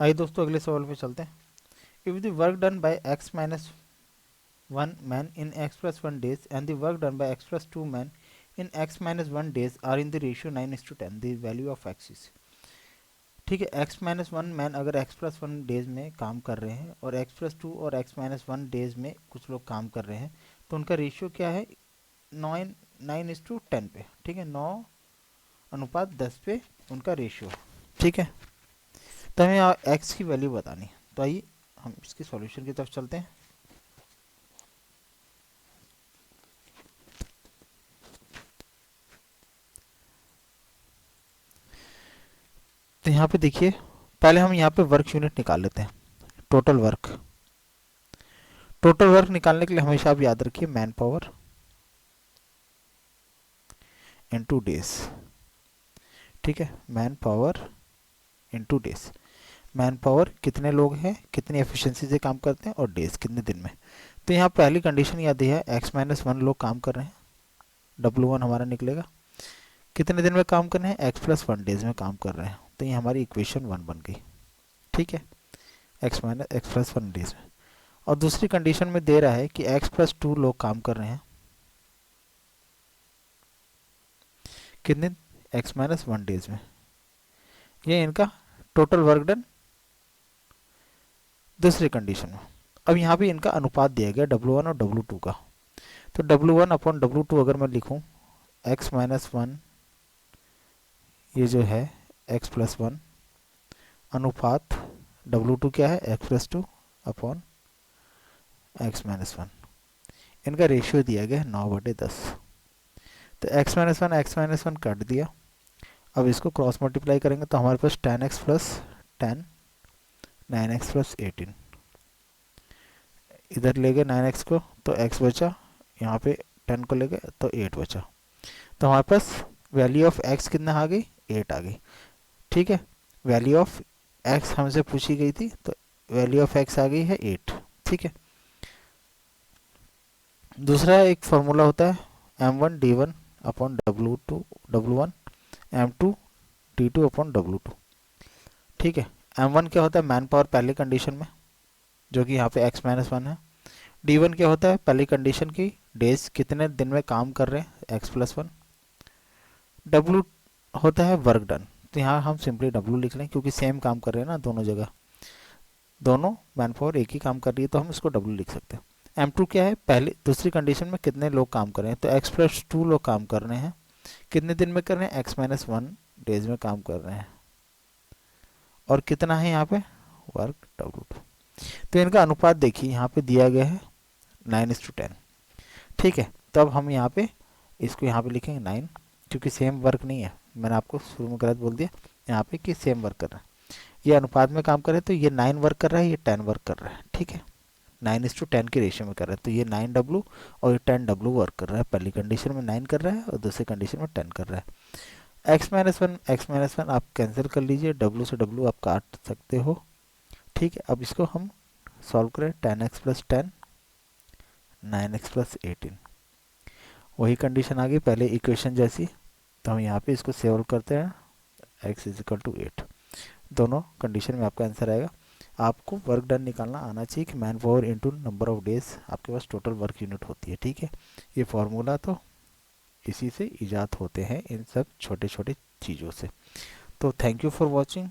आइए दोस्तों अगले सवाल पे चलते हैं। If the work done by x minus one man in x plus one days and the work done by x plus two man in x minus one days are in the ratio 9:10, the value of x is. ठीक है, x minus one man अगर x plus one days में काम कर रहे हैं और x plus two और एक्स माइनस वन डेज में कुछ लोग काम कर रहे हैं, तो उनका रेशियो क्या है? 9:10 पे। ठीक है, 9:10 पे उनका रेशियो है। ठीक है, तो हमें एक्स की वैल्यू बतानी है। तो आइए हम इसके सॉल्यूशन की तरफ चलते हैं। तो यहाँ पे देखिए, पहले हम यहाँ पे वर्क यूनिट निकाल लेते हैं। टोटल वर्क निकालने के लिए हमेशा आप याद रखिए मैन पावर इनटू डेज। ठीक है, man power into days. Man power कितने लोग हैं, कितनी एफिशिएंसी से काम करते हैं, और डेज कितने दिन में। तो यहाँ पहली कंडीशन याद है, एक्स माइनस वन लोग काम कर रहे हैं, W1 हमारा निकलेगा। कितने दिन में काम कर रहे हैं? एक्स प्लस वन डेज में काम कर रहे हैं। तो ये हमारी इक्वेशन 1 बन गई। ठीक है, x minus x plus one days में। और दूसरी कंडीशन में दे रहा है कि एक्स प्लस टू लोग काम कर रहे हैं, कितने? एक्स माइनस वन डेज में। ये इनका टोटल वर्क डन दूसरी कंडीशन में। अब यहाँ पे इनका अनुपात दिया गया W1 और W2 का। तो W1 अपॉन W2 अगर मैं लिखूँ, एक्स माइनस वन ये जो है एक्स प्लस वन अनुपात W2 क्या है? X plus two upon x minus one. इनका रेशियो दिया गया है 9/10। तो एक्स माइनस वन काट दिया। अब इसको क्रॉस मल्टीप्लाई करेंगे तो हमारे पास 10x प्लस 10, 9x प्लस 18। इधर ले गए 9x को तो x बचा, यहाँ पे 10 को ले गए तो 8 बचा। तो हमारे पास वैल्यू ऑफ x कितना आ गई? 8 आ गई। ठीक है, वैल्यू ऑफ x हमसे पूछी गई थी, तो वैल्यू ऑफ x आ गई है 8। ठीक है, दूसरा एक फॉर्मूला होता है m1 d1 upon w1 m2 d2 upon w2। ठीक है, m1 क्या होता है? मैन पावर पहली कंडीशन में, जो कि यहाँ पे x माइनस वन है। d1 क्या होता है? पहली कंडीशन की डेज, कितने दिन में काम कर रहे हैं, x प्लस वन। w होता है वर्क डन। तो यहाँ हम सिंपली w लिख लें, क्योंकि सेम काम कर रहे हैं ना दोनों जगह, दोनों मैन पावर एक ही काम कर रही है, तो हम इसको w लिख सकते हैं। m2 क्या है? पहली दूसरी कंडीशन में कितने लोग काम कर रहे हैं, तो x प्लस टू लोग काम कर रहे हैं, कितने दिन में कर रहे हैं? x माइनस वन डेज में काम कर रहे हैं। और कितना है यहाँ पे? Work W2। तो इनका अनुपात देखिए यहाँ पे दिया गया है 9:10। ठीक है, तब हम यहाँ पे इसको यहाँ पे लिखेंगे 9, क्योंकि सेम वर्क नहीं है, मैंने आपको शुरू में गलत बोल दिया यहाँ पे कि सेम वर्क कर रहा है। ये अनुपात में काम कर रहे हैं, तो ये 9 वर्क कर रहा है, ये 10 वर्क कर रहा है। ठीक है, 9:10 के रेशियो में कर रहा है, तो ये 9W और ये 10W वर्क कर रहा है। पहली कंडीशन में 9 कर रहा है और दूसरी कंडीशन में 10 कर रहा है। एक्स माइनस वन आप कैंसिल कर लीजिए, W से W आप काट सकते हो। ठीक है, अब इसको हम सॉल्व करें, 10x प्लस 10, 9x प्लस 18। वही कंडीशन आ गई पहले इक्वेशन जैसी। तो हम यहाँ पे इसको सॉल्व करते हैं, x इज इक्वल टू 8। दोनों कंडीशन में आपका आंसर आएगा। आपको वर्क डन निकालना आना चाहिए कि man power into number of days आपके पास टोटल वर्क यूनिट होती है। ठीक है, ये फॉर्मूला तो इसी से इजाद होते हैं, इन सब छोटे छोटे चीज़ों से। तो थैंक यू फॉर वॉचिंग।